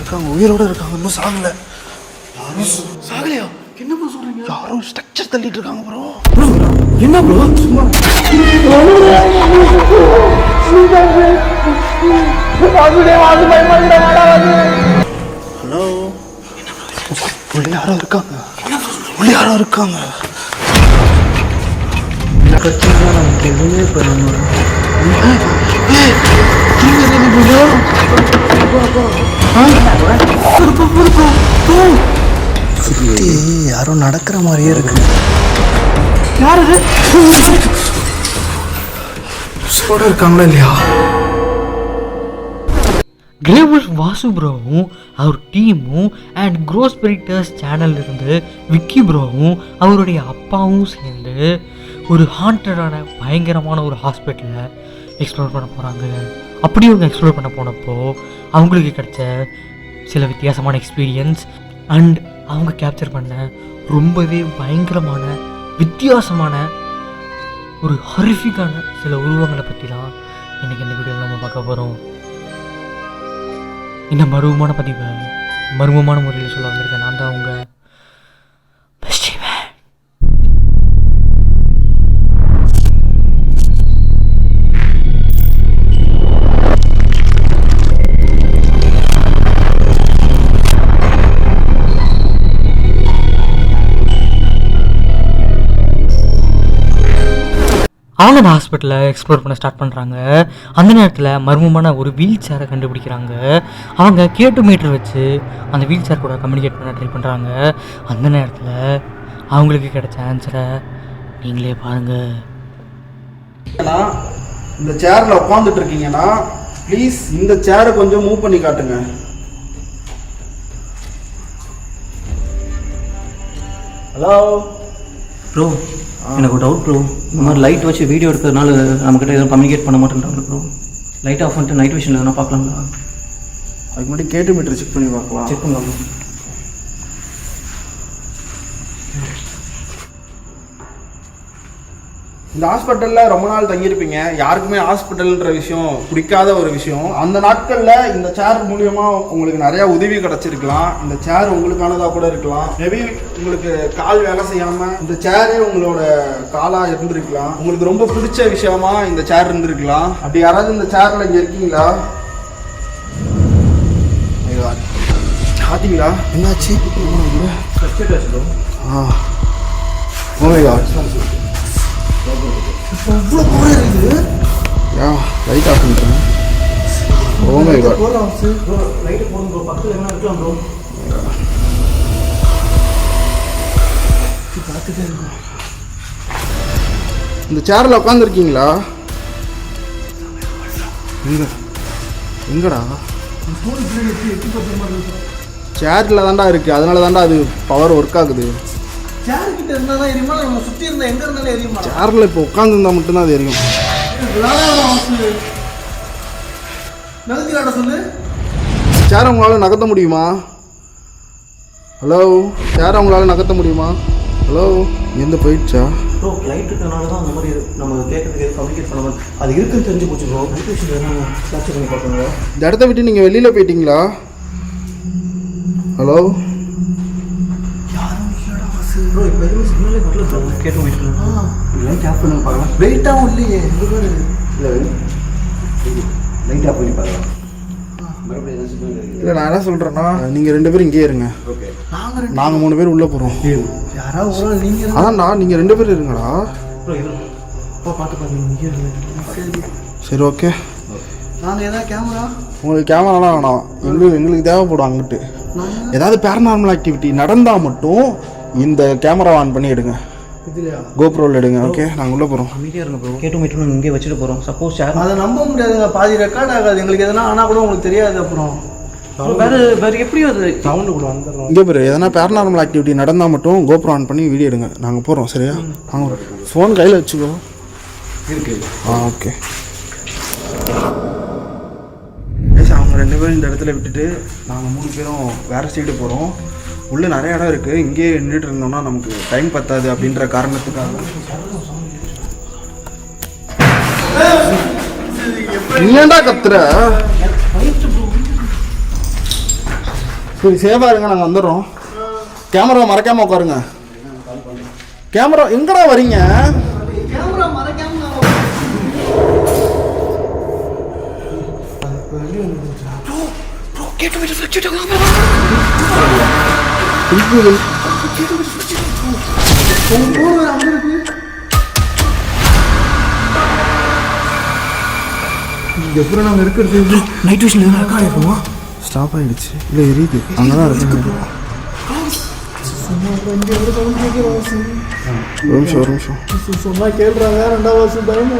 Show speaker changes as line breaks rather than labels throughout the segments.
இருக்காங்க, உயிரோட இருக்காங்க, இன்னும் சாகல. யாரும் சாகலையா? என்ன ப்ரோ சொல்றீங்க? யாரோ ஸ்ட்ரக்சர் தள்ளிட்டு இருக்காங்க ப்ரோ. என்ன ப்ரோ? சும்மா ஹலோ, உள்ள யாரோ இருக்காங்க. உள்ள யாரோ இருக்காங்க.
பிரச்சனை நமக்கு எதுவுமே பண்ணணும். யாரோ நடக்கிற மாதிரியே இருக்கு.
யாரு இருக்காங்களா இல்லையா?
கிரேவல்ஸ் வாசு ப்ரோவும் அவர் டீமும் அண்ட் க்ரோஸ்பெரிட்டர்ஸ் சேனல் இருந்து விக்கி ப்ரோவும் அவருடைய அப்பாவும் சேர்ந்து ஒரு ஹாண்டடான பயங்கரமான ஒரு ஹாஸ்பிட்டலை எக்ஸ்ப்ளோர் பண்ண போகிறாங்க. அப்படி அவங்க எக்ஸ்ப்ளோர் பண்ண போனப்போ அவங்களுக்கு கிடைச்ச சில வித்தியாசமான எக்ஸ்பீரியன்ஸ் அண்ட் அவங்க கேப்சர் பண்ண ரொம்பவே பயங்கரமான வித்தியாசமான ஒரு ஹரிஃபிக்கான சில உருவங்களை பற்றிலாம் இன்றைக்கி இந்த வீடியோவில் நம்ம பார்க்க போகிறோம். இந்த மர்மமான பதிவை மர்மமான முறையில் சொல்ல வந்திருக்கேன். நான் தான் அவங்க அவங்க அந்த ஹாஸ்பிட்டலை எக்ஸ்ப்ளோர் பண்ண ஸ்டார்ட் பண்ணுறாங்க. அந்த நேரத்தில் மர்மமான ஒரு வீல் சேரை கண்டுபிடிக்கிறாங்க. அவங்க K2 மீட்டர் வச்சு அந்த வீல் சேர் கூட கம்யூனிகேட் பண்ண ட்ரை பண்ணுறாங்க. அந்த நேரத்தில் அவங்களுக்கு கிடைச்ச ஆன்சரை நீங்களே பாருங்கள்.
இந்த சேரில் உட்காந்துட்டு இருக்கீங்கன்னா ப்ளீஸ் இந்த சேரை கொஞ்சம் மூவ் பண்ணி காட்டுங்க. ஹலோ
ப்ரோ, எனக்கு ஒரு டவுட் ப்ரோ. இந்த மாதிரி லைட் வச்சு வீடியோ எடுக்கிறதுனால நம்மக்கிட்ட எதுவும் கம்யூனிகேட் பண்ண மாட்டேன்றாங்க ப்ரோ. லைட் ஆஃப் பண்ணிட்டு நைட் விஷனில் எதனா பார்க்கலாங்களா?
அதுக்கு முன்னாடி K2 மீட்டர் செக் பண்ணி பார்க்கலாம்.
செக் பண்ணலாம்.
இந்த ஹாஸ்பிட்டலில் ரொம்ப நாள் தங்கியிருப்பீங்க. யாருக்குமே ஹாஸ்பிட்டல்ன்ற விஷயம் பிடிக்காத ஒரு விஷயம். அந்த நாட்களில் இந்த சேர் மூலியமாக உங்களுக்கு நிறையா உதவி கிடச்சிருக்கலாம். இந்த சேர் உங்களுக்கானதாக கூட இருக்கலாம். மேபி உங்களுக்கு கால் வேலை செய்யாமல் இந்த சேரே உங்களோட காலாக இருந்திருக்கலாம். உங்களுக்கு ரொம்ப பிடிச்ச விஷயமா இந்த சேர் இருந்திருக்கலாம். அப்படி யாராவது இந்த சேரில் இங்கே இருக்கீங்களா? பார்த்தீங்களா என்னாச்சு? இவ்வளோ கூட இருக்குது. லைட் ஆஃப் பண்ணிட்டேன்.
லைட்டு போடும் ப்ரோ. பக்கத்தில் என்ன இருக்கலாம் ப்ரோ.
இந்த சேரில் உட்காந்துருக்கீங்களா? எங்கடா? சேரில் தாண்டா இருக்குது. அதனால தாண்டா அது பவர் ஒர்க் ஆகுது.
சேர்கிட்ட இருந்தா தான் எரியுமா? நம்ம சுற்றி இருந்தால் எங்கே இருந்தாலும் எரியுமா?
சேரில் இப்போ உட்காந்துருந்தா மட்டும்தான் அது எரியும்.
நகர்த்திலாட சொல்லு.
சேரை உங்களால் நகர்த்த முடியுமா? ஹலோ, சேரை உங்களால் நகர்த்த முடியுமா? ஹலோ, எந்த போயிடுச்சா
ப்ரோ? லைட் இருக்கிறதுனால தான் அந்த மாதிரி நம்ம கேட்கறதுக்கு கம்யூனிகேட் பண்ண மாதிரி அது இருக்குன்னு தெரிஞ்சு போச்சு ப்ரோ. நைட் விஷயம் எதனா கேப்சர் பண்ணி பார்க்கணுங்களா?
இந்த இடத்த விட்டு நீங்கள் வெளியில் போயிட்டீங்களா? ஹலோ,
ப்ரோ இப்போ எதுவும் சிக்னலே வரல bro. K2 metre light off பண்ணி பார்க்கலாம்.
வெயிட்டாகவும் இல்லையே.
இல்லை லைட் ஆஃப் பண்ணி பார்க்கலாம்.
இல்லை நான் என்ன சொல்கிறேன்னா, நீங்கள் 2 பேரும் இங்கேயே இருங்க.
ஓகே,
நாங்கள் 3 பேர் உள்ளே போகிறோம்.
யாராவது ஒரு ஆள் நீங்கள்
அதான்டா, நீங்கள் 2 பேர் இருங்கடா.
ப்ரோ இப்போ பார்த்து பார்த்தீங்க இங்கே இருக்கு.
சரி, ஓகே.
நாங்கள் ஏதாவது கேமரா
உங்களுக்கு கேமராலாம் வேணாம். எங்களுக்கு தேவைப்படும். அங்கிட்டு ஏதாவது பேரநார்மல் ஆக்டிவிட்டி நடந்தால் மட்டும் இந்த கேமரா ஆன் பண்ணி எடுங்க.
இதுலையா?
கோப்ரோவில் எடுங்க. ஓகே, நாங்கள் உள்ளே போகிறோம்.
அமைதியாக இருங்க ப்ரோ. K2 மீட்டர் நம்ம இங்கே வச்சுட்டு போகிறோம். சப்போஸ் சேர்
அதை நம்ப முடியாதுங்க. பாதி ரெக்கார்ட் ஆகாது. எங்களுக்கு எதனா ஆனால் கூட உங்களுக்கு தெரியாது. அப்புறம்
வேறு எப்படியும் அது
சவுண்டு கூட வந்துடுறோம்.
இங்கே பேர் எதனா பேரநார்மல் ஆக்டிவிட்டி நடந்தால் மட்டும் கோப்ரோ ஆன் பண்ணி வீடியோ எடுங்க. நாங்கள் போகிறோம். சரியா? வாங்க. ஃபோன் கையில் வச்சுக்கோ.
இருக்கு.
ஓகே. அவங்க 2 பேரும் இந்த இடத்துல விட்டுட்டு நாங்கள் 3 பேரும் வேறு சைடு போகிறோம். உள்ளே நிறைய இடம் இருக்குது. இங்கேயே நின்றுட்டு இருந்தோம்னா நமக்கு டைம் பத்தாது அப்படின்ற காரணத்துக்காக. நீ ஏன்டா கத்துற? சரி சேஃபாக இருங்க, நாங்கள் வந்துடுறோம். கேமரா மறக்காமல் உட்காருங்க. கேமரா எங்கடா வரீங்க?
கேமரா மறைக்காம
எப்படி நாங்கள் இருக்கிறது?
நைட் விஷன் எதுவும் ரெக்கார்ட் ஆகிருக்குமா?
ஸ்டாப் ஆகிடுச்சு. இல்லை எரியுது, அங்கே தான் இருக்கு. ஒரு நிமிஷம்
சொன்னா கேள்றாங்க. ரெண்டாவது பயமா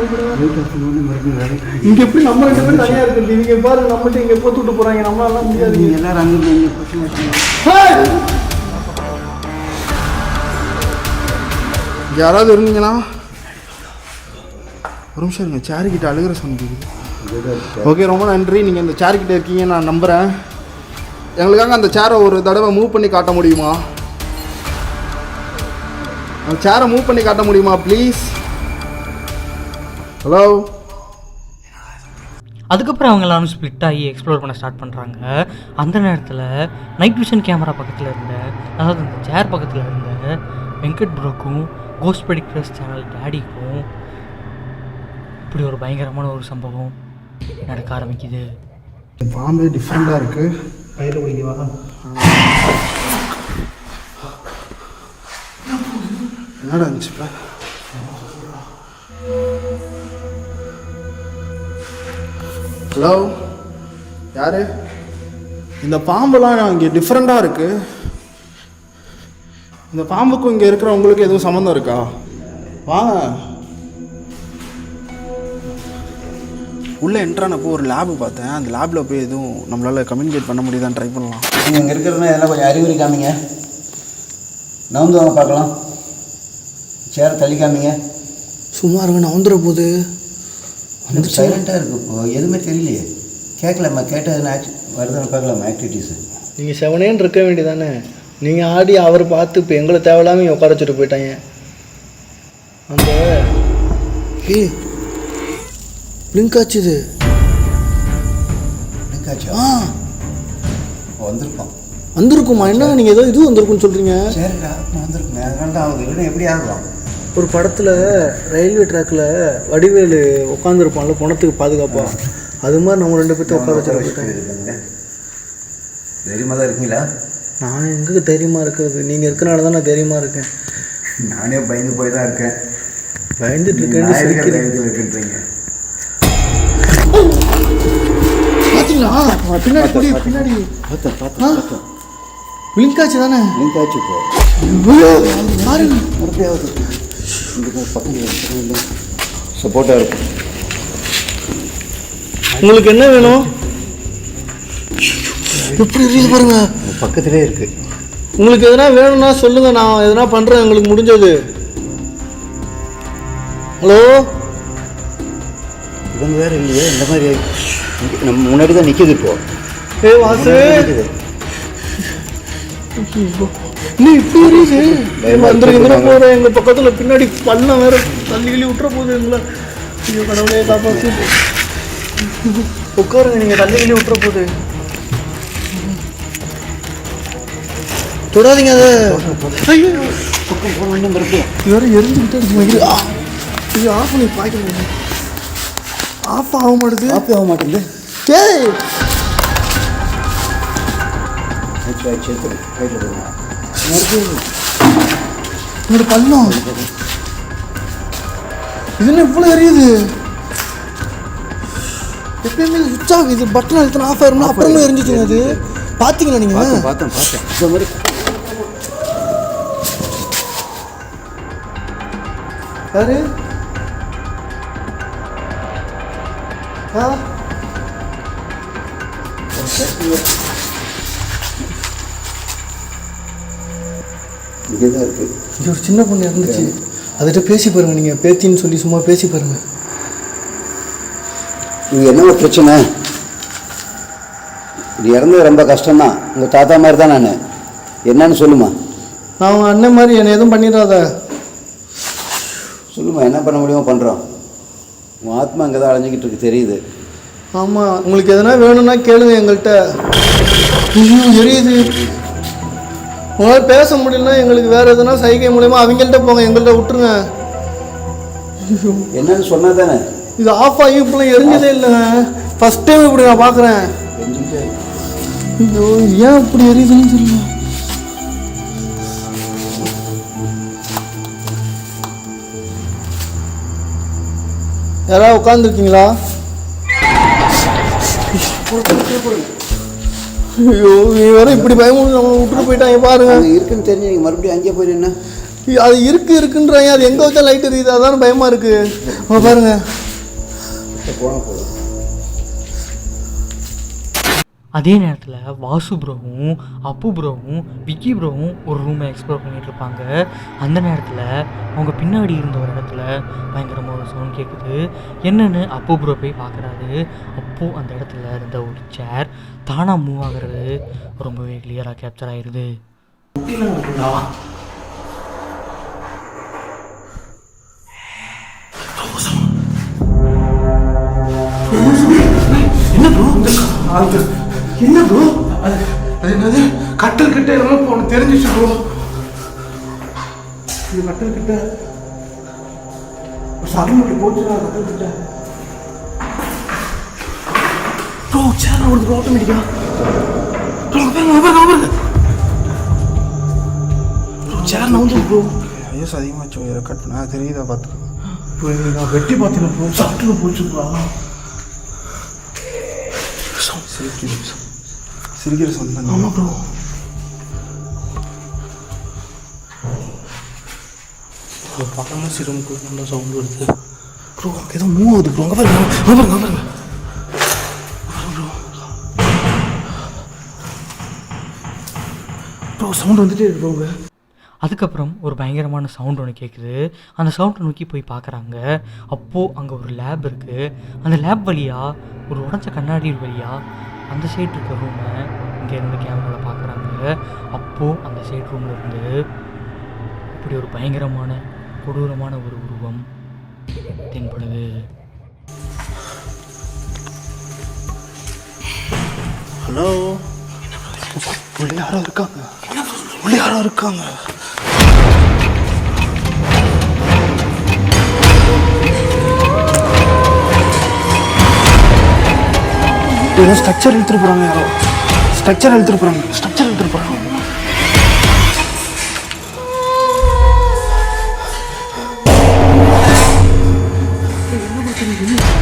இங்க எப்படி நம்ம 2 பேரும் தனியா இருக்குது? இவங்க பாருங்க நம்மகிட்ட இங்க போட்டு விட்டு போறாங்க. நம்மளால முடியாது.
எல்லாரும் அங்கே
யாராவது இருந்தீங்கன்னா ஒரு நிமிஷம் இருங்க. சேருக்கிட்ட அழுகிற சொன்னது. ஓகே, ரொம்ப நன்றி. நீங்கள் இந்த சேருக்கிட்ட இருக்கீங்க நான் நம்புகிறேன். எங்களுக்காக அந்த சேரை ஒரு தடவை மூவ் பண்ணி காட்ட முடியுமா? அந்த சேரை மூவ் பண்ணி காட்ட முடியுமா ப்ளீஸ்? ஹலோ.
அதுக்கப்புறம் அவங்க எல்லாரும் ஸ்ப்ளிட் ஆகி எக்ஸ்ப்ளோர் பண்ண ஸ்டார்ட் பண்ணுறாங்க. அந்த நேரத்தில் நைட் விஷன் கேமரா பக்கத்தில் இருந்த, அதாவது இந்த சேர் பக்கத்தில் இருந்த வெங்கட் ப்ரோக்கும் கோஸ்ட் ப்ரெடிக்டர்ஸ் சேனல் டேடிக்கும் இப்படி ஒரு பயங்கரமான ஒரு சம்பவம் நடக்க ஆரம்பிக்குது.
பாம்பே டிஃப்ரெண்டாக இருக்குது.
கையில் பிடிக்கவா?
என்னடா இருந்துச்சுப்பா? ஹலோ, யாரு? இந்த பாம்பெல்லாம் இங்கே டிஃப்ரெண்ட்டாக இருக்குது. இந்த பாம்புக்கும் இங்கே இருக்கிறவங்களுக்கு எதுவும் சம்மந்தம் இருக்கா? வாங்க. உள்ளே என்ட்ரானப்போ ஒரு லேபு பார்த்தேன். அந்த லேபில் போய் எதுவும் நம்மளால் கம்யூனிகேட் பண்ண முடியுதான்னு ட்ரை பண்ணலாம்.
நீங்கள் இங்கே இருக்கிறதுனா எதனா கொஞ்சம் அறிகுறி காமிங்க. நவுந்து வாங்க பார்க்கலாம். சேரை தள்ளி காமிங்க.
சும்மா இருங்க, நான் வந்துட போகுது.
வந்து சைலண்ட்டாக இருக்குது. இப்போ எதுவுமே தெரியலையே. கேட்கலாமா? கேட்டால் எதுனா வருதுன்னு பார்க்கலாமா ஆக்டிவிட்டீஸு?
நீங்கள் செவனேன்னு இருக்க வேண்டியதானே? நீங்கள் ஆடி அவர் பார்த்து இப்போ எங்களை தேவையில்லாமல் உட்கார வச்சுட்டு போயிட்டாங்க. அந்த லிங்க் ஆச்சு. இது
லிங்க் ஆச்சு. வந்திருக்கோம்.
வந்திருக்குமா? என்ன நீங்கள் ஏதோ இது வந்திருக்குன்னு சொல்கிறீங்க?
சரிடா, வந்திருக்குங்க. அதனால தான் ஆகுது. இல்லைன்னா எப்படி ஆகலாம்?
ஒரு படத்தில் ரயில்வே ட்ராக்கில் வடிவேலு உட்காந்துருப்பான்ல பணத்துக்கு பாதுகாப்பாக, அது மாதிரி நம்ம 2 பேர்த்த உட்கார வச்சுருக்காங்க.
தைரியமாக தான் இருக்கீங்களா?
நான் எங்கே தைரியமாக இருக்கிறது? நீங்கள் இருக்கிறனால தான் நான் தைரியமாக இருக்கேன்.
நானே பயந்து போய் தான் இருக்கேன்.
பயந்துட்டு இருக்கேன்.
தைரியத்தில் இருக்குன்றீங்க.
பார்த்தீங்களா? பின்னாடி கூடி பின்னாடி
பார்த்தேன்.
லிங்க் ஆச்சு தானே?
லிங்க் ஆச்சு. இப்போ
பாருங்க,
மறுபடியாவது பக்கத்தில் சப்போர்ட்டாக இருக்கும்.
உங்களுக்கு என்ன வேணும்? எப்படி இருக்குது பாருங்க.
பக்கத்திலே இருக்குது.
உங்களுக்கு எதனா வேணும்னா சொல்லுங்க, நான் எதனா பண்ணுறேன் உங்களுக்கு முடிஞ்சது. ஹலோ,
இவங்க வேறு இல்லையே. இந்த மாதிரி நம்ம முன்னாடி தான் நிற்கிது. இப்போ
ஏ வாசு, இன்னும் இப்படி இருக்குது. வந்துருக்குதுன்னா போகிறேன். எங்கள் பக்கத்தில் பின்னாடி பள்ளம் வேறு தள்ளி விட்டுற போகுது எங்களை. ஐயோ கடவுளே காப்பாற்று. உட்காருங்க, நீங்கள் தள்ளி விட்டுற போகுது. தொடாதீங்க அதை. ஐயோ
பக்கம் போகணும் இருக்கு.
இது வேறு எரிஞ்சுக்கிட்டே இருக்கு. இது ஆஃப் பண்ணி பார்க்கணும். ஆஃப் ஆக மாட்டேது.
ஆஃப் ஆக மாட்டேங்குது.
ஏய், என்னோட பள்ளம் இது என்ன இவ்வளோ எரியுது? எப்பயுமே சுவிட்ச் ஆஃப், இது பட்டன் அழுத்தினா ஆஃப் ஆயிரும்னா அப்புறமே எரிஞ்சிச்சுங்க. அது பார்த்தீங்களா நீங்கள்?
பார்த்தேன். இந்த மாதிரி
யாரு?
இங்கே தான் இருக்குது.
இங்கே ஒரு சின்ன பொண்ணு இருந்துச்சு. அதுகிட்ட பேசி பாருங்கள். நீங்கள் பேத்தின்னு சொல்லி சும்மா பேசி பாருங்கள்.
இது என்ன பிரச்சனை? இது இறந்தது ரொம்ப கஷ்டம்தான். உங்கள் தாத்தா மாதிரி தான் நான். என்னன்னு சொல்லுமா?
நான் அவங்க அண்ணன் மாதிரி என்னை எதுவும் பண்ணிடாத.
சொல்லுமா, என்ன பண்ண முடியுமோ பண்ணுறோம். உன் ஆத்மா அங்கே தான் அலைஞ்சிக்கிட்டு இருக்கு தெரியுது.
ஆமாம், உங்களுக்கு எதனா வேணும்னா கேளுங்க எங்கள்கிட்ட. ஐயோ எரியுது. உங்களால் பேச முடியலன்னா எங்களுக்கு வேறு எதுனா சைகை மூலயமா அவங்கள்ட்ட போங்க, எங்கள்கிட்ட விட்டுருங்க.
என்னன்னு சொன்னா தானே
இது ஆஃப் ஆகி இப்பெல்லாம் எரிஞ்சதே இல்லைங்க. ஃபஸ்ட் டைம் இப்படி நான் பார்க்குறேன். ஐயோ ஏன் இப்படி எரியுதுன்னு தெரியல. யாராவது உட்காந்துருக்கீங்களா? ஐயோ நீ வேற இப்படி பயமுறுத்தி நம்ம விட்டுட்டு போயிட்டாங்க பாருங்க.
இருக்குன்னு தெரிஞ்சு நீங்கள் மறுபடியும் அங்கேயே போயிருந்தா
அது இருக்குன்றாங்க. அது எங்கே வச்சா லைட் எரியுது, அதான் பயமாக இருக்குது. பாருங்க
போனால் போதும்.
அதே நேரத்தில் வாசு ப்ரோவும் அப்பு ப்ரோவும் விக்கி ப்ரோவும் ஒரு ரூமை எக்ஸ்ப்ளோர் பண்ணிகிட்டு இருப்பாங்க. அந்த நேரத்தில் அவங்க பின்னாடி இருந்த ஒரு இடத்துல பயங்கரமாக ஒரு சவுண்ட் கேட்குது. என்னென்னு அப்பு ப்ரோ போய் பார்க்குறாரு. அப்போது அந்த இடத்துல இருந்த ஒரு சேர் தானாக மூவ் ஆகிறது ரொம்பவே கிளியராக கேப்சர் ஆயிடுது.
என்ன ப்ரோ அது என்னது கட்டல் கிட்ட என்னமோ போன தெரிஞ்சிச்சு ப்ரோ. இது கட்டல் கிட்ட சரி மட்டும் போச்சுடா. கட்டல் கிட்ட ப்ரோ சேர் வருது ப்ரோ ஆட்டோமேட்டிக்கா. ப்ரோ பாருங்க ப்ரோ சேர் நவுந்து ப்ரோ.
ஐயோ அதிகமாச்சு கட் பண்ண தெரியுதா பார்த்து
ப்ரோ நான் வெட்டி பார்த்தேன் ப்ரோ. சாப்பிட்டு போச்சு ப்ரோ.
சிரிக்கிற சொந்தம்.
ஆமாம் ப்ரோ. பக்கமாக சிரமக்கு நல்லா சவுண்ட் வருது ப்ரோ. ஏதோ மூவ் ஆகுது ப்ரோ. அங்கே பாருங்க ப்ரோ சவுண்ட் வந்துட்டே இருக்கு ப்ரோ.
அதுக்கப்புறம் ஒரு பயங்கரமான சவுண்ட் ஒன்று கேட்குது. அந்த சவுண்டை நோக்கி போய் பார்க்குறாங்க. அப்போது அங்கே ஒரு லேப் இருக்குது. அந்த லேப் வழியாக ஒரு உடஞ்ச கண்ணாடி வழியாக அந்த சைடு இருக்க ரூமை இங்கே இருந்து கேமராவில் பார்க்குறாங்க. அப்போது அந்த சைடு ரூமில் இருந்து இப்படி ஒரு பயங்கரமான கொடூரமான ஒரு உருவம் தென்படுது.
ஹலோ உள்ள யாரோ இருக்காங்க. உள்ள யாரோ இருக்காங்க. ஏதோ ஸ்ட்ரக்சர் இழுத்துட்டு போகிறாங்க. யாரோ ஸ்ட்ரக்சர் இழுத்துட்டு போகிறாங்க.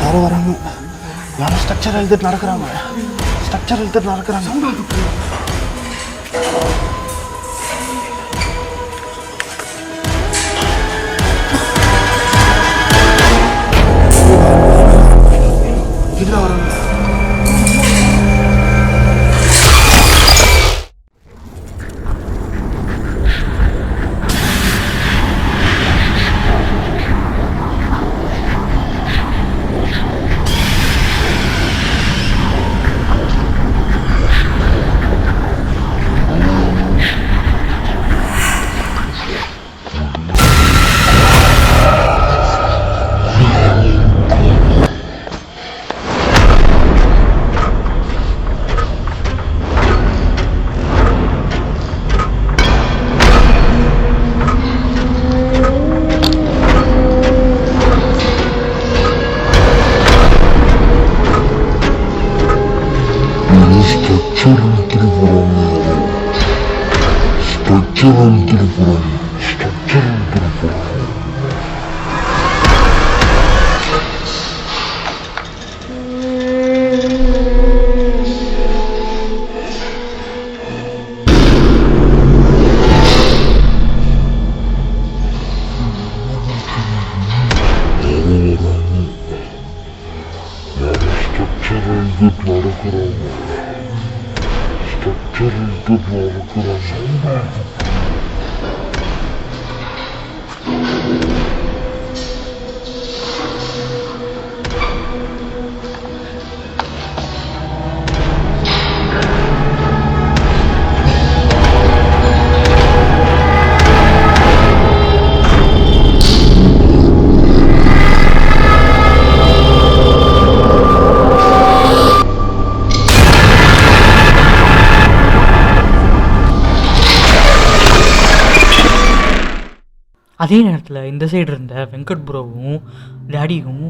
யாரோ வராங்க. யாரோ ஸ்ட்ரக்சர் இழுத்துட்டு நடக்கிறாங்க. இதில் வராங்க.
அதே நேரத்தில் இந்த சைடு இருந்த வெங்கட் ப்ரோவும் டேடியும்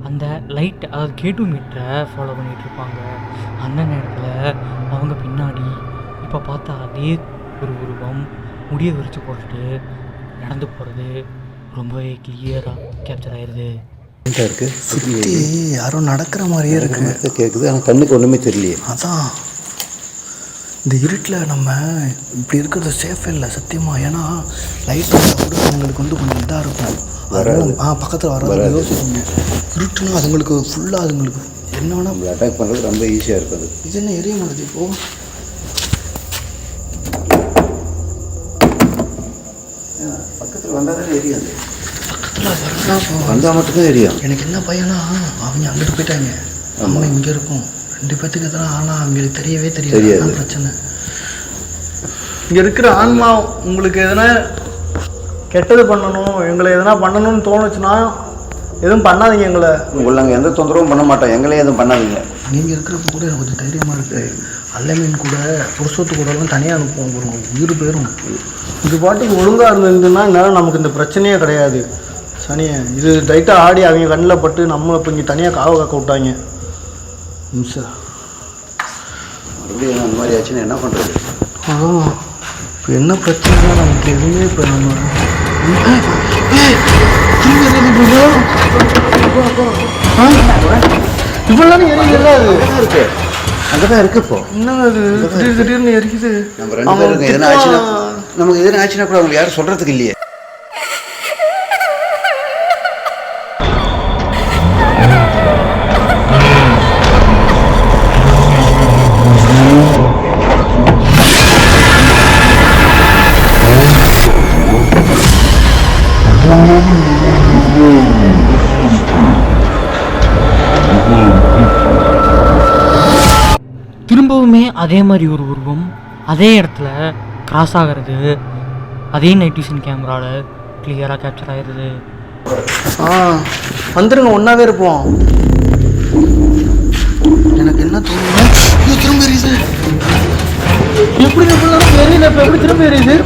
அந்த லைட், அதாவது K2 மீட்டரை ஃபாலோ பண்ணிகிட்டு இருப்பாங்க. அந்த நேரத்தில் அவங்க பின்னாடி இப்போ பார்த்தா அதே ஒரு உருவம் முடிய விரித்து போட்டுட்டு நடந்து போகிறது ரொம்பவே கிளியராக கேப்சர் ஆயிடுது.
இருக்கு
சுற்றி யாரோ நடக்கிற மாதிரியே இருக்கு.
கேட்குது, ஆனால் கண்ணுக்கு ஒன்றுமே தெரியலையே.
அதான் இந்த இருட்டில் நம்ம இப்படி இருக்கிறது சேஃப் இல்லை சத்தியமாக. ஏன்னா லைட் கூட அவங்களுக்கு வந்து கொஞ்சம் இதாக இருக்கும். பக்கத்தில் வராது யோசிச்சுங்க. இருட்டுனா அதுங்களுக்கு ஃபுல்லாக அதுங்களுக்கு என்ன வேணால்
நம்மளை அட்டாக் பண்ணுறது ரொம்ப ஈஸியாக இருக்குது.
இது என்ன எரிய மாட்டேது இப்போது?
பக்கத்தில் வந்தால் தானே எரியாது.
பக்கத்தில்
வந்தால் மட்டும்தான் எரியும்.
எனக்கு என்ன பையனா அவங்க அங்கிட்டு போயிட்டாங்க, நம்ம இங்கே இருக்கோம். 2 பேத்துக்கு எதனா ஆனால் அவங்களுக்கு தெரியவே தெரியாது. பிரச்சனை
இங்கே இருக்கிற ஆன்மா உங்களுக்கு எதனா கெட்டது பண்ணணும், எங்களை எதனா பண்ணணும்னு தோணுச்சுன்னா எதுவும் பண்ணாதீங்க.
உங்களை நாங்கள் எந்த தொந்தரவும் பண்ண மாட்டோம், எங்களே எதுவும் பண்ணாதீங்க.
நீங்கள் இருக்கிறப்ப கூட எனக்கு கொஞ்சம் தைரியமாக இருக்குது. அல்லமீன் கூட புருஷத்து கூடலாம் தனியாக அனுப்புவோம், ஒரு உயிர் போயிடும்.
இது பாட்டுக்கு ஒழுங்காக இருந்ததுன்னா நேரம் நமக்கு இந்த பிரச்சனையே கிடையாது. சனியை இது டைட்டாக ஆடி அவங்க கண்ணில் பட்டு நம்மளை இப்போ இங்கே தனியாக காவ காக்க விட்டாங்க.
மறுபடியும் அந்த மாதிரி ஆச்சுன்னா என்ன பண்ணுறது?
இப்போ என்ன பிரச்சனைனா நமக்கு எதுவுமே இப்போ நம்ம
இவ்வளோ எரியல
இருக்கு, அங்கே தான் இருக்கு. இப்போ
என்ன அது திடீர்னு எரிக்குது.
நம்ம 2 பேருக்கு எதனா ஆச்சுன்னா, நமக்கு எதனா ஆச்சுன்னா கூட அவங்களுக்கு யாரும் சொல்கிறதுக்கு இல்லையே.
திரும்பவுமே அதே மாதிரி ஒரு உருவம் அதே இடத்துல கிராஸ் ஆகிறது அதே நைட் விஷன் கேமராவில் கிளியராக கேப்சர் ஆகிடுது.
வந்துருங்க, ஒன்றாவே இருப்போம்.
எனக்கு என்ன தோணுன்னா திரும்ப எரியுது.
எப்படி எரியல, இப்போ எப்படி திரும்ப எரியுது?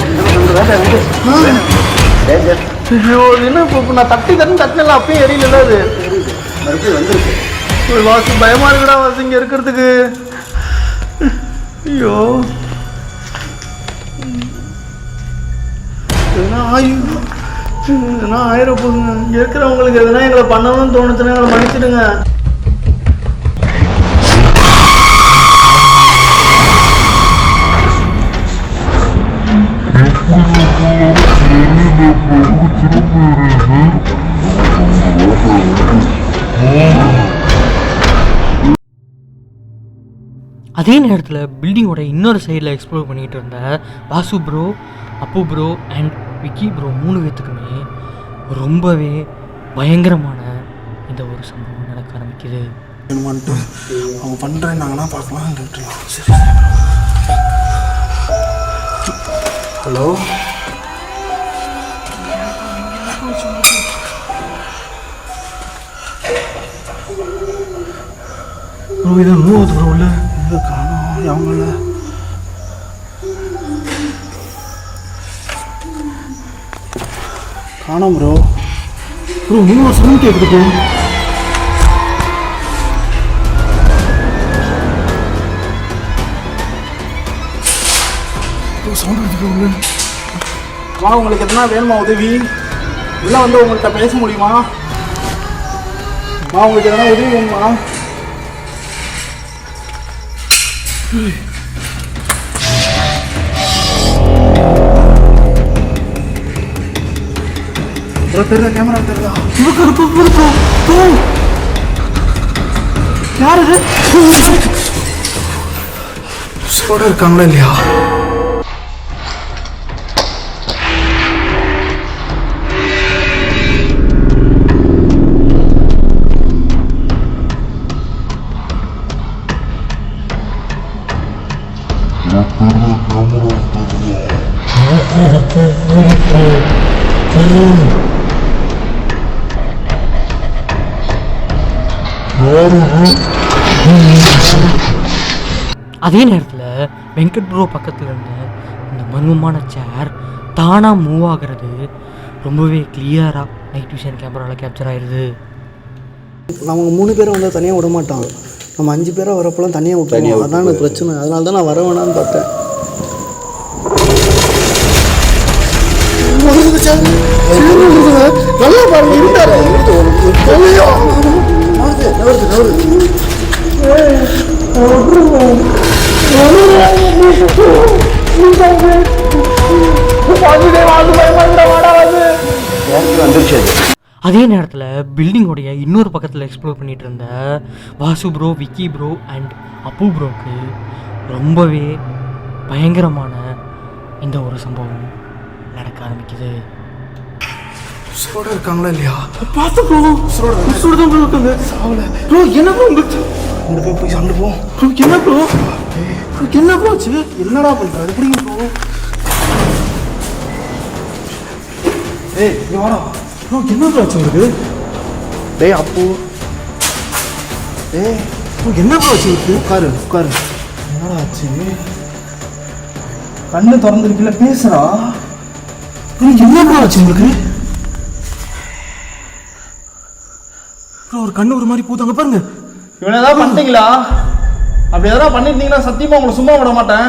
ஐயோ, என்ன இப்போ நான் தட்டினல அப்பயும் எரியல. அது
மறுபடியும் வந்துருக்கு.
வாசு பயமாக இருக்குடா வாசு இங்கே இருக்கிறதுக்கு. ஐயோ, எதனா ஆயிரம் போதுங்க. இங்கே இருக்கிறவங்களுக்கு எதனா எங்களை பண்ணணும்னு தோணுச்சுன்னா எங்களை மன்னிச்சிடுங்க.
அதே நேரத்தில் பில்டிங்கோட இன்னொரு சைடில் எக்ஸ்ப்ளோர் பண்ணிகிட்டு இருந்த Vasu bro, Appu bro and Vicky bro 3 பேத்துக்குமே ரொம்பவே பயங்கரமான இந்த ஒரு சம்பவம் நடக்க ஆரம்பிக்குது.
அவங்க பண்ணுறேன்னாங்கன்னா பார்க்கலாம். சரி. ஹலோ,
ப்ரோ இது மூவது ப்ரோ இல்லை
இது காணும் அவங்கள.
காணோம் ப்ரோ. ப்ரோ இன்னும் சவுண்ட் கேட்குது ப்ரோ.
சவுண்ட் எடுத்துக்கோங்க.
உங்களுக்கு எதனா வேணுமா உதவி? இல்லை வந்து உங்கள்கிட்ட பேச முடியுமா? உங்களுக்கு எதனா உதவி வேணுமா?
தெரியல, கேமரா தெரியல.
யார் இது?
இருக்காங்களா இல்லையா?
அதே நேரத்தில் வெங்கட் ப்ரோ பக்கத்தில் இருந்த இந்த மர்மமான சேர் தானாக மூவ் ஆகிறது ரொம்பவே கிளியராக நைட் விஷன் கேமராவில் கேப்சர் ஆயிடுது.
நம்ம 3 பேரை வந்தால் தனியாக விட மாட்டான். நம்ம 5 பேரை வரப்பெல்லாம் தனியாக விட்டுருவோம். அதான் எனக்கு பிரச்சனை. அதனால தான் நான் வர வேணான்னு பார்த்தேன். நல்லா பாருங்க இருந்தாரு.
அதே நேரத்தில் பில்டிங்கோடைய இன்னொரு பக்கத்தில் எக்ஸ்ப்ளோர் பண்ணிகிட்டு இருந்த Vasu bro, Vicky bro and Appu ப்ரோக்கு ரொம்பவே பயங்கரமான இந்த ஒரு சம்பவம் நடக்க ஆரம்பிக்குது.
உசுரோட இருக்காங்களா இல்லையா? பார்த்து ப்ரோ. உசுரோட தான் ப்ரோ இருக்காங்க. சாவல ப்ரோ. என்ன ப்ரோ உங்களுக்கு இந்த போய் சண்டை போ ப்ரோ. என்ன ப்ரோ? என்ன ப்ரோ ஆச்சு? என்னடா பண்ற? அது புரியுங்க ப்ரோ. இங்க வாடா ப்ரோ. என்ன ப்ரோ ஆச்சு உங்களுக்கு? டேய் அப்பு. ப்ரோ என்ன ப்ரோ ஆச்சு உங்களுக்கு? உட்காரு. என்னடா ஆச்சு? கண்ணு திறந்துருக்குல்ல, பேசுறா. என்ன ப்ரோ ஆச்சு உங்களுக்கு? ப்ரோ ஒரு கண்ணு ஒரு மாதிரி பூத்தாங்க பாருங்க.
இவனை ஏதாவது பண்ணிட்டீங்களா? அப்படி எதாவது பண்ணியிருந்தீங்கன்னா சத்தியமாக உங்களை சும்மா விட மாட்டேன்.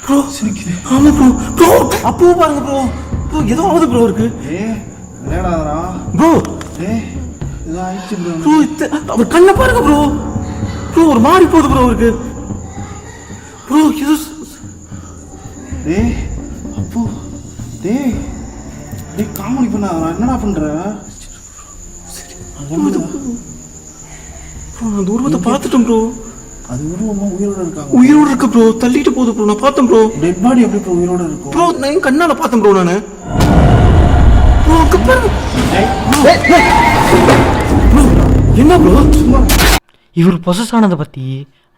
ப்ரோ சிரிக்குது. ஆமாம் ப்ரோ. ப்ரோ அப்பவும் பாருங்க ப்ரோ. ப்ரோ ஏதோ ஆகுது ப்ரோ இருக்கு.
என்னடா
ப்ரோ?
ஏதோ ஆயிடுச்சு ப்ரோ.
ப்ரோ அவர் கண்ணை பாருங்க ப்ரோ. ப்ரோ ஒரு மாதிரி போகுது ப்ரோ இருக்கு. ப்ரோ ஏதோ
அப்போ காமெடி பண்ண என்னடா பண்ற?
நான் தூரத்தை பார்த்துட்டேன் ப்ரோ.
அது உருவமா உயிரோட இருக்காங்க.
உயிரோட இருக்கு ப்ரோ. தள்ளிட்டு போகுது ப்ரோ. நான் பார்த்தேன் ப்ரோ.
டெட் பாடி எப்படி ப்ரோ உயிரோட இருக்கும்?
ப்ரோ நான் என் கண்ணால பார்த்தேன் ப்ரோ. நான் ப்ரோ அங்க பாருங்க. ப்ரோ என்ன ப்ரோ?
இவர் பொசஸ் ஆனதை பற்றி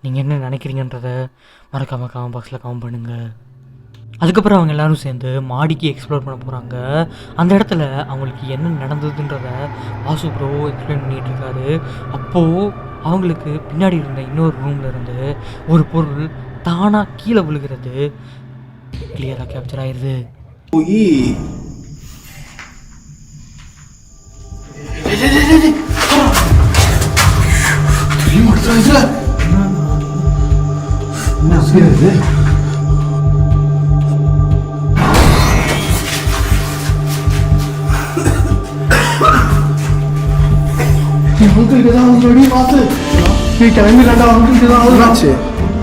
நீங்கள் என்ன நினைக்கிறீங்கன்றத மறக்காமல் கமெண்ட் பாக்ஸில் கமெண்ட் பண்ணுங்கள். அதுக்கப்புறம் அவங்க எல்லோரும் சேர்ந்து மாடிக்கு எக்ஸ்ப்ளோர் பண்ண போகிறாங்க. அந்த இடத்துல அவங்களுக்கு என்ன நடந்ததுன்றத வாசு ப்ரோ எக்ஸ்பிளைன் பண்ணிகிட்டு இருக்காரு. அப்போது அவங்களுக்கு பின்னாடி இருந்த இன்னொரு ரூமில் இருந்து ஒரு பொருள் தானாக கீழே விழுகிறது கிளியராக கேப்சர் ஆயிடுது.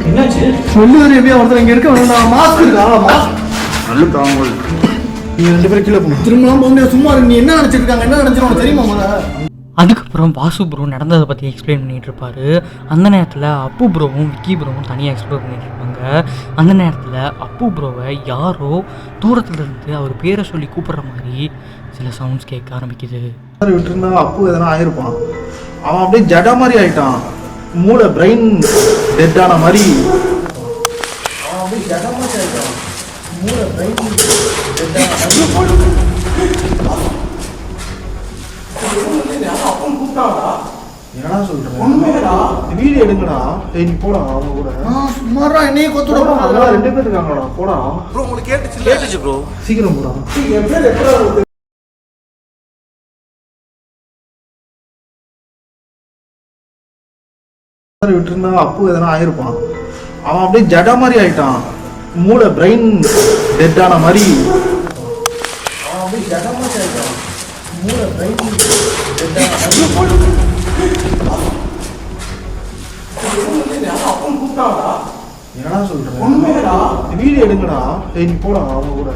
என்னாச்சு? சொல்லு எப்படியா ஒருத்தர் இங்க இருக்க வேண்டாம். மாஸ்க் இருக்கா? மாஸ்க் நீங்க 2 பேரும் கீழே போங்க. திரும்பலாம் போக முடியாது. சும்மா நீ என்ன நினைச்சிட்டு இருக்காங்க? என்ன நினைச்சிருக்காங்க தெரியுமா முதல்ல?
அதுக்கப்புறம் வாசு ப்ரோ நடந்ததை பற்றி எக்ஸ்பிளைன் பண்ணிகிட்டு இருப்பார். அந்த நேரத்தில் அப்பு ப்ரோவும் விக்கி ப்ரோவும் தனியாக எக்ஸ்ப்ளோர் பண்ணிகிட்டு இருப்பாங்க. அந்த நேரத்தில் அப்பு ப்ரோவை யாரோ தூரத்தில் இருந்து அவர் பேரை சொல்லி கூப்பிட்ற மாதிரி சில சவுண்ட்ஸ் கேட்க ஆரம்பிக்குது.
விட்டுருந்தா அப்பு எதனா ஆயிருப்பான். அவன் அப்படியே ஜட மாதிரி ஆயிட்டான். மூளை பிரெயின் டெட் ஆன மாதிரி. அவன் அப்படியே ஜட மாதிரி ஆயிட்டான். மூளை பிரெயின் டெட் ஆன மாதிரி. என்னடா சொல்றேன்? வீடியோ எடுங்கடா. நீ போடா அவங்க கூட.
சும்மாரா என்னையே கொத்துட.
அதெல்லாம் 2 பேர் இருக்காங்கடா. போடா
ப்ரோ. உங்களுக்கு கேட்டுச்சு ப்ரோ.
சீக்கிரம் போடா. விட்டுருந்தா அப்பு எதனா ஆயிருப்பான். அவன் அப்படியே ஜட மாதிரி ஆயிட்டான். மூளை பிரெயின் டெட் ஆன மாதிரி. அவன் அப்படியே ஜட மாதிரி ஆயிட்டான். மூளை பிரெயின் டெட் ஆன மாதிரி. என்னடா சொல்றேன்? வீடியோ எடுங்கடா. நீ போடா அவங்க கூட.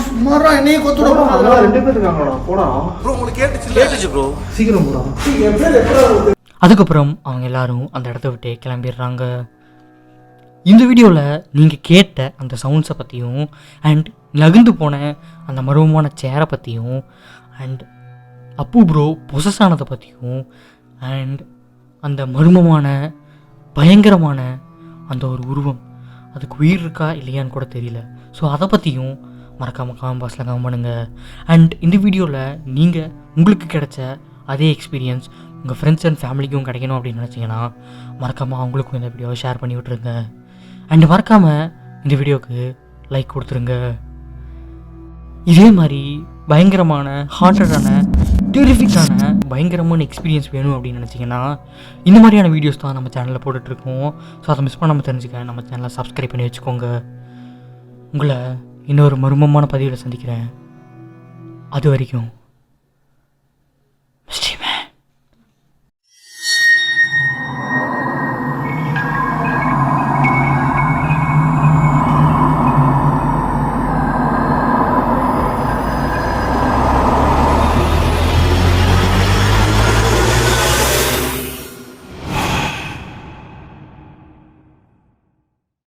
சும்மாரா என்னையே கொத்துட.
அதெல்லாம் 2 பேர் இருக்காங்கடா. போடா
ப்ரோ. உங்களுக்கு கேட்டுச்சு ப்ரோ.
சீக்கிரம் போடா.
அதுக்கப்புறம் அவங்க எல்லாரும் அந்த இடத்த விட்டு கிளம்பிடுறாங்க. இந்த வீடியோவில் நீங்கள் கேட்ட அந்த சவுண்ட்ஸை பற்றியும் அண்ட் நகர்ந்து போன அந்த மர்மமான சேரை பற்றியும் அண்ட் அப்பு ப்ரோ பொசஸ் ஆனதை பற்றியும் அண்ட் அந்த மர்மமான பயங்கரமான அந்த ஒரு உருவம் அதுக்கு உயிர் இருக்கா இல்லையான்னு கூட தெரியல. ஸோ அதை பற்றியும் மறக்காமல் கமெண்ட் பாக்ஸில் கமெண்ட் பண்ணுங்கள். அண்ட் இந்த வீடியோவில் நீங்கள் உங்களுக்கு கிடைச்ச அதே எக்ஸ்பீரியன்ஸ் உங்கள் ஃப்ரெண்ட்ஸ் அண்ட் ஃபேமிலிக்கும் கிடைக்கணும் அப்படின்னு நினச்சிங்கன்னா மறக்காமல் அவங்களுக்கும் இந்த வீடியோவை ஷேர் பண்ணி விட்ருங்க. அண்ட் மறக்காமல் இந்த வீடியோவுக்கு லைக் கொடுத்துருங்க. இதே மாதிரி பயங்கரமான ஹாண்டடான டெரிஃபிக்கான பயங்கரமான எக்ஸ்பீரியன்ஸ் வேணும் அப்படின்னு நினச்சிங்கன்னா இந்த மாதிரியான வீடியோஸ் தான் நம்ம சேனலில் போட்டுட்ருக்கோம். ஸோ அதை மிஸ் பண்ணாமல் தெரிஞ்சுக்க நம்ம சேனலை சப்ஸ்கிரைப் பண்ணி வச்சுக்கோங்க. உங்களை இன்னொரு மர்மமான பதிவில் சந்திக்கிறேன். அது வரைக்கும்